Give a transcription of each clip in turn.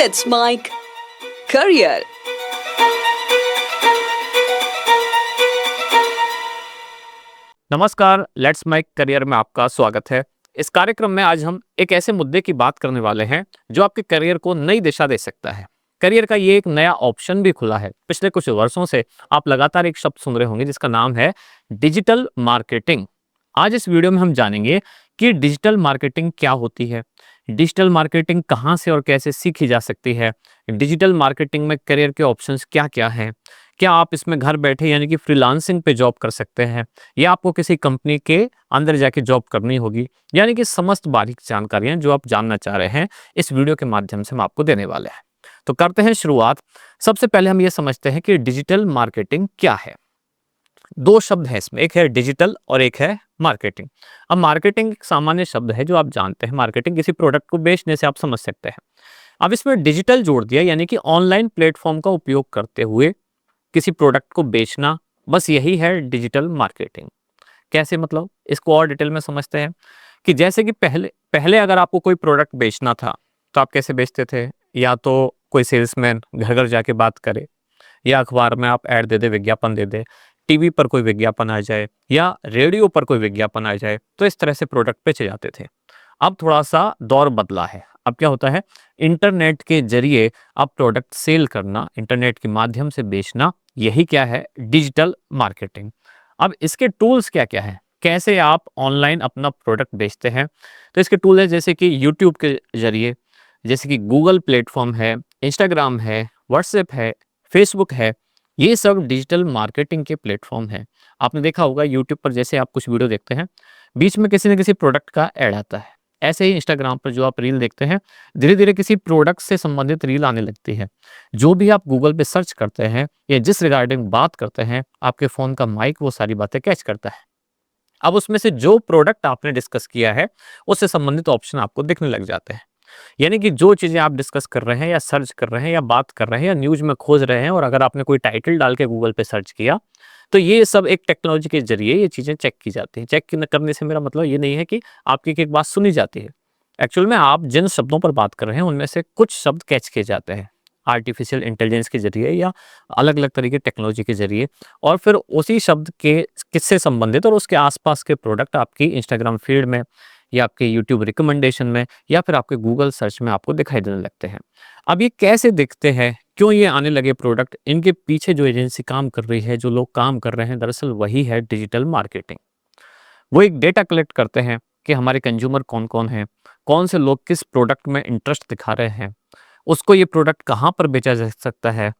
Let's Mike Career. नमस्कार, let's mic career में आपका स्वागत है। इस कार्यक्रम में आज हम एक ऐसे मुद्दे की बात करने वाले हैं जो आपके करियर को नई दिशा दे सकता है। करियर का ये एक नया ऑप्शन भी खुला है। पिछले कुछ वर्षों से आप लगातार एक शब्द सुन रहे होंगे जिसका नाम है डिजिटल मार्केटिंग। आज इस वीडियो में हम जानेंगे कि डिजिटल मार्केटिंग क्या होती है, डिजिटल मार्केटिंग कहाँ से और कैसे सीखी जा सकती है, डिजिटल मार्केटिंग में करियर के ऑप्शंस क्या क्या हैं, क्या आप इसमें घर बैठे यानी कि फ्रीलांसिंग पे जॉब कर सकते हैं या आपको किसी कंपनी के अंदर जाके जॉब करनी होगी, यानी कि समस्त बारीक जानकारियां जो आप जानना चाह रहे हैं इस वीडियो के माध्यम से हम आपको देने वाले हैं। तो करते हैं शुरुआत। सबसे पहले हम ये समझते हैं कि डिजिटल मार्केटिंग क्या है। दो शब्द है इसमें, एक है डिजिटल और एक है मार्केटिंग। अब मार्केटिंग एक सामान्य शब्द है जो आप जानते हैं, मार्केटिंग किसी प्रोडक्ट को बेचने से आप समझ सकते हैं। अब इसमें डिजिटल जोड़ दिया यानी कि ऑनलाइन प्लेटफॉर्म का उपयोग करते हुए किसी प्रोडक्ट को बेचना, बस यही है डिजिटल मार्केटिंग। कैसे, मतलब इसको और डिटेल में समझते हैं कि जैसे कि पहले पहले अगर आपको कोई प्रोडक्ट बेचना था तो आप कैसे बेचते थे? या तो कोई सेल्समैन घर घर जाके बात करे, या अखबार में आप ऐड दे दे, विज्ञापन दे दे, टीवी पर कोई विज्ञापन आ जाए या रेडियो पर कोई विज्ञापन आ जाए, तो इस तरह से प्रोडक्ट बेचे जाते थे। अब थोड़ा सा दौर बदला है। अब क्या होता है, इंटरनेट के जरिए आप प्रोडक्ट सेल करना, इंटरनेट के माध्यम से बेचना, यही क्या है, डिजिटल मार्केटिंग। अब इसके टूल्स क्या क्या हैं, कैसे आप ऑनलाइन अपना प्रोडक्ट बेचते हैं? तो इसके टूल है जैसे कि यूट्यूब के जरिए, जैसे कि गूगल प्लेटफॉर्म है, इंस्टाग्राम है, व्हाट्सएप है, फेसबुक है। ये सब डिजिटल मार्केटिंग के प्लेटफॉर्म हैं। आपने देखा होगा यूट्यूब पर जैसे आप कुछ वीडियो देखते हैं, बीच में किसी न किसी प्रोडक्ट का ऐड आता है। ऐसे ही इंस्टाग्राम पर जो आप रील देखते हैं, धीरे धीरे किसी प्रोडक्ट से संबंधित रील आने लगती है। जो भी आप गूगल पे सर्च करते हैं या जिस रिगार्डिंग बात करते हैं, आपके फ़ोन का माइक वो सारी बातें कैच करता है। अब उसमें से जो प्रोडक्ट आपने डिस्कस किया है, उससे संबंधित ऑप्शन आपको दिखने लग जाते हैं। यानी कि जो चीज़ें आप डिस्कस कर रहे हैं या सर्च कर रहे हैं या बात कर रहे हैं या न्यूज़ में खोज रहे हैं, और अगर आपने कोई टाइटल डाल के गूगल पे सर्च किया, तो ये सब एक टेक्नोलॉजी के ज़रिए ये चीज़ें चेक की जाती हैं। करने से मेरा मतलब ये नहीं है कि आपकी एक-एक बात सुनी जाती है। एक्चुअल में आप जिन शब्दों पर बात कर रहे हैं, उनमें से कुछ शब्द कैच किए जाते हैं, आर्टिफ़िशियल इंटेलिजेंस के ज़रिए या अलग-अलग तरीके टेक्नोलॉजी के ज़रिए, और फिर उसी शब्द के किससे संबंधित और उसके आस-पास के प्रोडक्ट आपकी इंस्टाग्राम फ़ीड में या आपके यूट्यूब रिकमेंडेशन में या फिर आपके गूगल सर्च में आपको दिखाई देने लगते हैं। अब ये कैसे दिखते हैं, क्यों ये आने लगे प्रोडक्ट, इनके पीछे जो एजेंसी काम कर रही है, जो लोग काम कर रहे हैं, दरअसल वही है डिजिटल मार्केटिंग। वो एक डेटा कलेक्ट करते हैं कि हमारे कंज्यूमर कौन-कौन हैं, कौन से लोग किस प्रोडक्ट में इंटरेस्ट दिखा रहे हैं, उसको ये प्रोडक्ट कहाँ पर बेचा जा सकता है,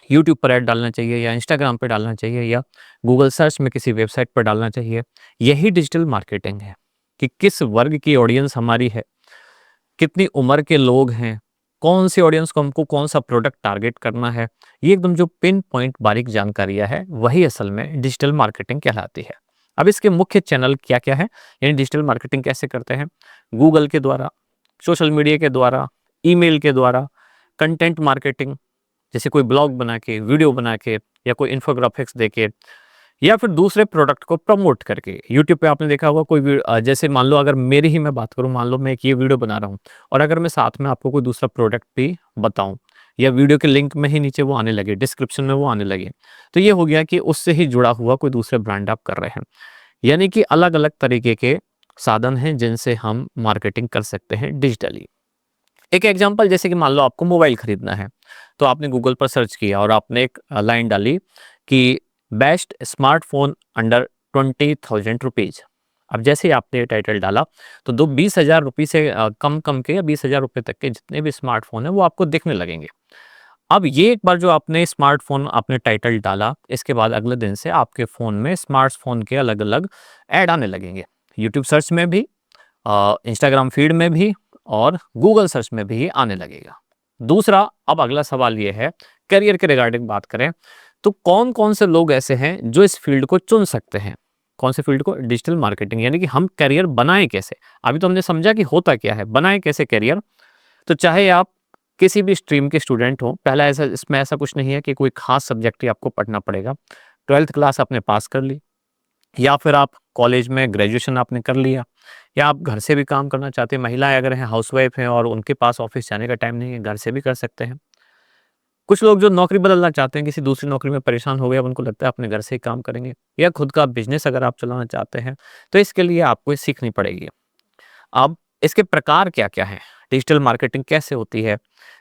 यूट्यूब पर ऐड डालना चाहिए या इंस्टाग्राम पे डालना चाहिए या गूगल सर्च में किसी वेबसाइट पर डालना चाहिए। यही डिजिटल मार्केटिंग है कि किस वर्ग की ऑडियंस हमारी है, कितनी उम्र के लोग हैं, कौन सी ऑडियंस को हमको कौन सा प्रोडक्ट टारगेट करना है। ये एकदम जो पिन पॉइंट बारीक जानकारियाँ है, वही असल में डिजिटल मार्केटिंग कहलाती है। अब इसके मुख्य चैनल क्या-क्या हैं, यानी डिजिटल मार्केटिंग कैसे करते हैं? गूगल के द्वारा, सोशल मीडिया के द्वारा, ईमेल के द्वारा, कंटेंट मार्केटिंग, जैसे कोई ब्लॉग बना के, वीडियो बना के या कोई इन्फोग्राफिक्स देके, या फिर दूसरे प्रोडक्ट को प्रमोट करके। यूट्यूब पे आपने देखा होगा कोई जैसे मान लो अगर मेरी ही मैं बात करूँ, मान लो मैं एक ये वीडियो बना रहा हूँ और अगर मैं साथ में आपको कोई दूसरा प्रोडक्ट भी बताऊँ या वीडियो के लिंक में ही नीचे वो आने लगे, डिस्क्रिप्शन में वो आने लगे, तो ये हो गया कि उससे ही जुड़ा हुआ कोई दूसरे ब्रांड आप कर रहे हैं। यानी कि अलग-अलग तरीके के साधन हैं जिनसे हम मार्केटिंग कर सकते हैं डिजिटली। एक एग्जांपल, जैसे कि मान लो आपको मोबाइल खरीदना है, तो आपने गूगल पर सर्च किया और आपने एक लाइन डाली कि बेस्ट स्मार्टफ़ोन अंडर 20,000 रुपीज़। अब जैसे ही आपने ये टाइटल डाला, तो दो 20,000 रुपये से कम के या 20,000 रुपये तक के जितने भी स्मार्टफ़ोन हैं, वो आपको दिखने लगेंगे। अब ये एक बार जो आपने स्मार्टफ़ोन आपने टाइटल डाला, इसके बाद अगले दिन से आपके फ़ोन में स्मार्टफ़ोन के अलग-अलग ऐड आने लगेंगे। यूट्यूब सर्च में भी, इंस्टाग्राम फ़ीड में भी और गूगल सर्च में भी ये आने लगेगा। दूसरा, अब अगला सवाल ये है, करियर के रिगार्डिंग बात करें, तो कौन-कौन से लोग ऐसे हैं जो इस फ़ील्ड को चुन सकते हैं? कौन से फ़ील्ड को? डिजिटल मार्केटिंग, यानी कि हम करियर बनाएँ कैसे? अभी तो हमने समझा कि होता क्या है, बनाएँ कैसे करियर? तो चाहे आप किसी भी स्ट्रीम के स्टूडेंट हों, पहला ऐसा इसमें ऐसा कुछ नहीं है कि कोई ख़ास सब्जेक्ट ही आपको पढ़ना पड़ेगा। 12th क्लास आपने पास कर ली या फिर आप कॉलेज में ग्रेजुएशन आपने कर लिया, या आप घर से भी काम करना चाहते हैं, महिलाएं अगर हैं, हाउसवाइफ हैं और उनके पास ऑफिस जाने का टाइम नहीं है, घर से भी कर सकते हैं। कुछ लोग जो नौकरी बदलना चाहते हैं, किसी दूसरी नौकरी में परेशान हो गए, अब उनको लगता है अपने घर से ही काम करेंगे, या खुद का बिजनेस अगर आप चलाना चाहते हैं, तो इसके लिए आपको ये सीखनी पड़ेगी। अब इसके प्रकार क्या-क्या हैं? डिजिटल मार्केटिंग कैसे होती है?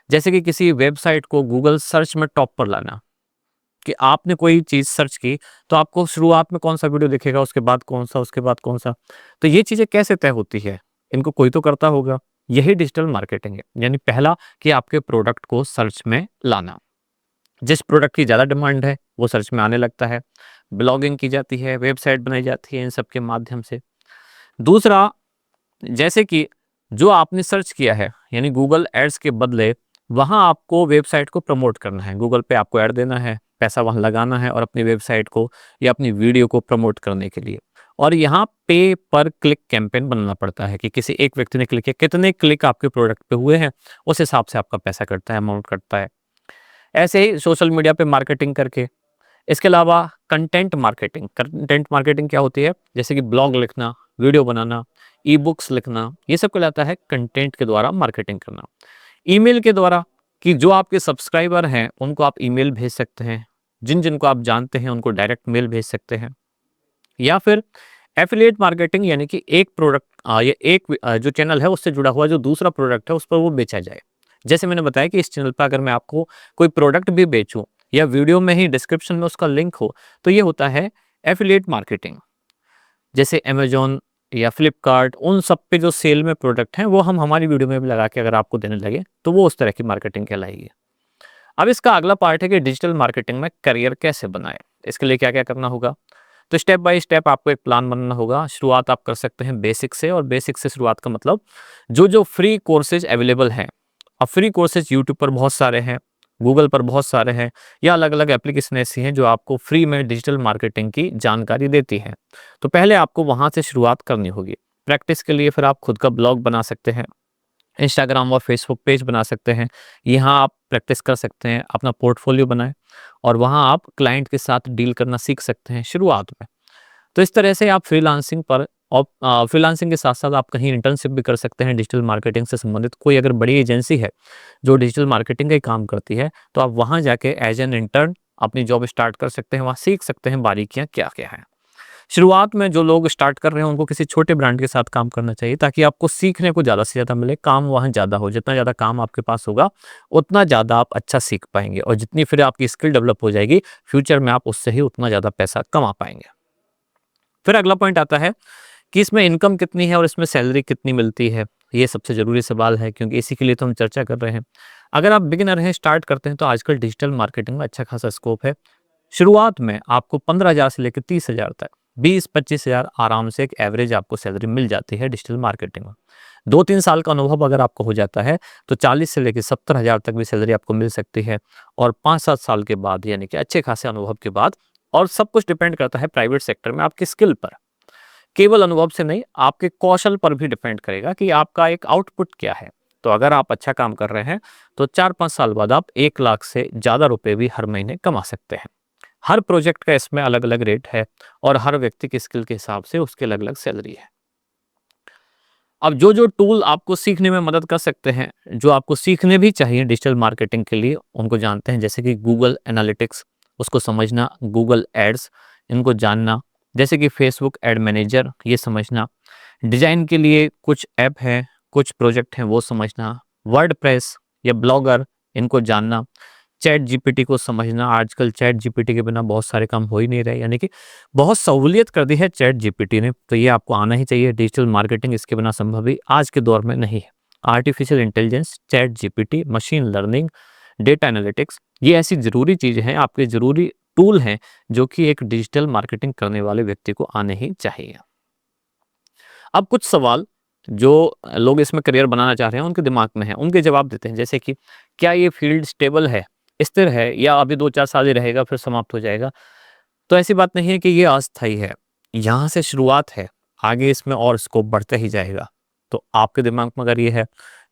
जैसे कि किसी वेबसाइट को गूगल सर्च में टॉप पर लाना, कि आपने कोई चीज़ सर्च की, तो आपको शुरुआत में कौन-सा वीडियो दिखेगा, उसके बाद कौन-सा, उसके बाद कौन-सा। तो ये चीज़ें कैसे तय होती है? इनको कोई तो करता होगा। यही डिजिटल मार्केटिंग है। यानी पहला कि आपके प्रोडक्ट को सर्च में लाना। जिस प्रोडक्ट की ज़्यादा डिमांड है, वो सर्च में आने लगता है। ब्लॉगिंग की जाती है, वेबसाइट बनाई जाती है इन सब के माध्यम से। दूसरा, जैसे कि जो आपने सर्च किया है, यानी गूगल एड्स के बदले वहाँ आपको वेबसाइट को प्रमोट करना है। गूगल पे आपको ऐड देना है, पैसा वहाँ लगाना है और अपनी वेबसाइट को या अपनी वीडियो को प्रमोट करने के लिए। और यहाँ पे पर क्लिक कैंपेन बनाना पड़ता है कि किसी एक व्यक्ति ने क्लिक किया, कितने क्लिक आपके प्रोडक्ट पे हुए हैं, उस हिसाब से आपका पैसा कटता है, अमाउंट कटता है। ऐसे ही सोशल मीडिया पे मार्केटिंग करके। इसके अलावा कंटेंट मार्केटिंग क्या होती है? जैसे कि ब्लॉग लिखना, वीडियो बनाना, ई-बुक्स लिखना, ये सब कहलाता है कंटेंट के द्वारा मार्केटिंग करना। ईमेल के द्वारा, कि जो आपके सब्सक्राइबर हैं, उनको आप ईमेल भेज सकते हैं। जिन-जिन को आप जानते हैं, उनको डायरेक्ट मेल भेज सकते हैं। या फिर एफिलिएट मार्केटिंग, यानी कि एक प्रोडक्ट या जो चैनल है उससे जुड़ा हुआ जो दूसरा प्रोडक्ट है, उस पर वो बेचा जाए। जैसे मैंने बताया कि इस चैनल पर अगर मैं आपको कोई प्रोडक्ट भी बेचूँ या वीडियो में ही डिस्क्रिप्शन में उसका लिंक हो, तो ये होता है एफिलिएट मार्केटिंग। जैसे अमेज़न या फ्लिपकार्ट, उन सब पे जो सेल में प्रोडक्ट हैं, वो हम हमारी वीडियो में भी लगा के अगर आपको देने लगे, तो वो उस तरह की मार्केटिंग कहलाएगी। अब इसका अगला पार्ट है कि डिजिटल मार्केटिंग में करियर कैसे बनाएँ? इसके लिए क्या-क्या करना होगा? तो स्टेप बाय स्टेप आपको एक प्लान बनाना होगा। शुरुआत आप कर सकते हैं बेसिक से, और बेसिक से शुरुआत का मतलब जो-जो फ्री कोर्सेज़ अवेलेबल हैं। अब फ्री कोर्सेज़ यूट्यूब पर बहुत सारे हैं, गूगल पर बहुत सारे हैं, या अलग-अलग एप्लीकेशन ऐसी हैं जो आपको फ्री में डिजिटल मार्केटिंग की जानकारी देती हैं। तो पहले आपको वहाँ से शुरुआत करनी होगी। प्रैक्टिस के लिए फिर आप खुद का ब्लॉग बना सकते हैं, इंस्टाग्राम और फेसबुक पेज बना सकते हैं। यहाँ आप प्रैक्टिस कर सकते हैं, अपना पोर्टफोलियो बनाएँ और वहाँ आप क्लाइंट के साथ डील करना सीख सकते हैं शुरुआत में। तो इस तरह से आप फ्रीलांसिंग पर, और फ्रीलांसिंग के साथ-साथ आप कहीं इंटर्नशिप भी कर सकते हैं डिजिटल मार्केटिंग से संबंधित। कोई अगर बड़ी एजेंसी है जो डिजिटल मार्केटिंग का ही काम करती है, तो आप वहाँ जाके एज़ एन इंटर्न अपनी जॉब स्टार्ट कर सकते हैं, वहाँ सीख सकते हैं बारीकियाँ क्या-क्या हैं। शुरुआत में जो लोग स्टार्ट कर रहे हैं, उनको किसी छोटे ब्रांड के साथ काम करना चाहिए, ताकि आपको सीखने को ज़्यादा से ज़्यादा मिले, काम वहाँ ज़्यादा हो। जितना ज़्यादा काम आपके पास होगा, उतना ज़्यादा आप अच्छा सीख पाएँगे, और जितनी फिर आपकी स्किल डेवलप हो जाएगी, फ्यूचर में आप उससे ही उतना ज़्यादा पैसा कमा पाएँगे। फिर अगला पॉइंट आता है कि इसमें इनकम कितनी है और इसमें सैलरी कितनी मिलती है। ये सबसे ज़रूरी सवाल है, क्योंकि इसी के लिए तो हम चर्चा कर रहे हैं। अगर आप बिगिनर हैं, स्टार्ट करते हैं, तो आजकल डिजिटल मार्केटिंग में अच्छा खासा स्कोप है। शुरुआत में आपको 15,000 से लेकर 30,000 तक, 20-25,000 आराम से एक एवरेज आपको सैलरी मिल जाती है डिजिटल मार्केटिंग में। 2-3 साल का अनुभव अगर आपको हो जाता है, तो 40 से लेकर 70,000 तक भी सैलरी आपको मिल सकती है। और 5-7 साल के बाद, यानी कि अच्छे खासे अनुभव के बाद, और सब कुछ डिपेंड करता है प्राइवेट सेक्टर में आपकी स्किल पर। केवल अनुभव से नहीं, आपके कौशल पर भी डिपेंड करेगा कि आपका एक आउटपुट क्या है। तो अगर आप अच्छा काम कर रहे हैं, तो 4-5 साल बाद आप 1 लाख से ज़्यादा रुपए भी हर महीने कमा सकते हैं। हर प्रोजेक्ट का इसमें अलग-अलग रेट है, और हर व्यक्ति की स्किल के हिसाब से उसकी अलग-अलग सैलरी है। अब जो-जो टूल आपको सीखने में मदद कर सकते हैं, जो आपको सीखने भी चाहिए डिजिटल मार्केटिंग के लिए, उनको जानते हैं। जैसे कि गूगल एनालिटिक्स, उसको समझना, गूगल एड्स, इनको जानना, जैसे कि फेसबुक एड मैनेजर, ये समझना, डिज़ाइन के लिए कुछ ऐप हैं, कुछ प्रोजेक्ट हैं, वो समझना, वर्डप्रेस या ब्लॉगर, इनको जानना, चैट जीपीटी को समझना। आजकल चैट जीपीटी के बिना बहुत सारे काम हो ही नहीं रहे, यानी कि बहुत सहूलियत कर दी है चैट जीपीटी ने, तो ये आपको आना ही चाहिए। डिजिटल मार्केटिंग इसके बिना संभव ही आज के दौर में नहीं है। Artificial intelligence, chat GPT, machine learning, data analytics, ये ऐसी ज़रूरी चीज़ें हैं, आपके ज़रूरी टूल हैं, जो कि एक डिजिटल मार्केटिंग करने वाले व्यक्ति को आने ही चाहिए। अब कुछ सवाल जो लोग इसमें करियर बनाना चाह रहे हैं, उनके दिमाग में हैं, उनके जवाब देते हैं। जैसे कि क्या ये फील्ड स्टेबल है, स्थिर है, या अभी 2-4 साल ही रहेगा फिर समाप्त हो जाएगा? तो ऐसी बात नहीं है कि ये अस्थायी है। यहाँ से शुरुआत है, आगे इसमें और स्कोप बढ़ता ही जाएगा। तो आपके दिमाग में अगर ये है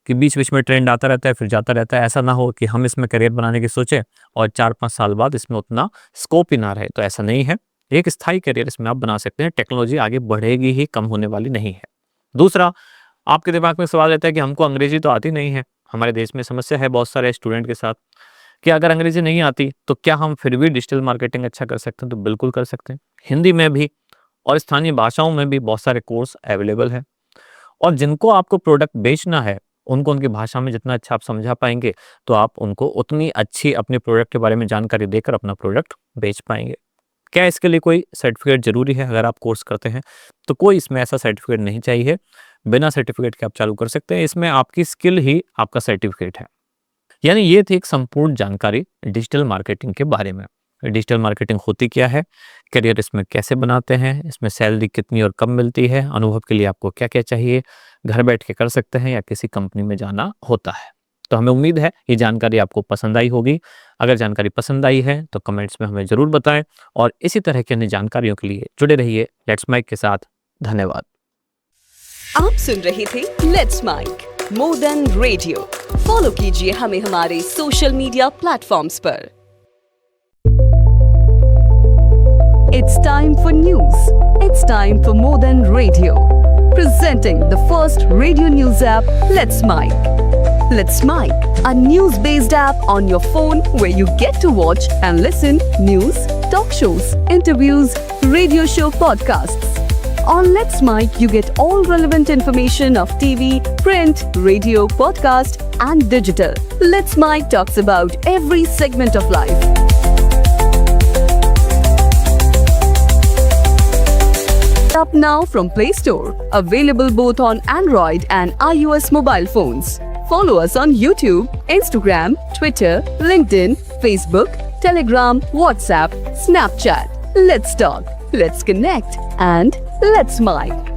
कि बीच-बीच में ट्रेंड आता रहता है, फिर जाता रहता है, ऐसा ना हो कि हम इसमें करियर बनाने की सोचें और 4-5 साल बाद इसमें उतना स्कोप ही ना रहे, तो ऐसा नहीं है। एक स्थायी करियर इसमें आप बना सकते हैं। टेक्नोलॉजी आगे बढ़ेगी ही, कम होने वाली नहीं है। दूसरा, आपके दिमाग में सवाल रहता है कि हमको अंग्रेजी तो आती नहीं है। हमारे देश में समस्या है बहुत सारे स्टूडेंट के साथ कि अगर अंग्रेजी नहीं आती तो क्या हम फिर भी डिजिटल मार्केटिंग अच्छा कर सकते हैं? तो बिल्कुल कर सकते हैं। हिंदी में भी और स्थानीय भाषाओं में भी बहुत सारे कोर्स अवेलेबल है, और जिनको आपको प्रोडक्ट बेचना है उनको उनकी भाषा में जितना अच्छा आप समझा पाएंगे तो आप उनको उतनी अच्छी अपने प्रोडक्ट के बारे में जानकारी देकर अपना प्रोडक्ट बेच पाएंगे। क्या इसके लिए कोई सर्टिफिकेट जरूरी है? अगर आप कोर्स करते हैं तो कोई इसमें ऐसा सर्टिफिकेट नहीं चाहिए। बिना सर्टिफिकेट के आप चालू कर सकते हैं। इसमें आपकी स्किल ही आपका सर्टिफिकेट है। यानी ये थी एक संपूर्ण जानकारी डिजिटल मार्केटिंग के बारे में। डिजिटल मार्केटिंग होती क्या है, करियर इसमें कैसे बनाते हैं, इसमें सैलरी कितनी और कब मिलती है, अनुभव के लिए आपको क्या क्या चाहिए, घर बैठ के कर सकते हैं या किसी कंपनी में जाना होता है। तो हमें उम्मीद है ये जानकारी आपको पसंद आई होगी। अगर जानकारी पसंद आई है तो कमेंट्स में हमें ज़रूर बताएं, और इसी तरह की अन्य जानकारियों के लिए जुड़े रहिए लेट्स माइक के साथ। धन्यवाद। आप सुन रहे थे let's mic more than radio. Follow कीजिए हमें हमारे सोशल मीडिया प्लेटफॉर्म्स पर। It's time for news. It's time for more than radio. Presenting the first radio news app, Let's Mic. Let's Mic, a news-based app on your phone where you get to watch and listen news, talk shows, interviews, radio show podcasts. On Let's Mic, you get all relevant information of TV, print, radio, podcast, and digital. Let's Mic talks about every segment of life. Up now from Play Store. Available both on Android and iOS mobile phones. Follow us on YouTube, Instagram, Twitter, LinkedIn, Facebook, Telegram, WhatsApp, Snapchat. Let's talk, let's connect, and let's mic.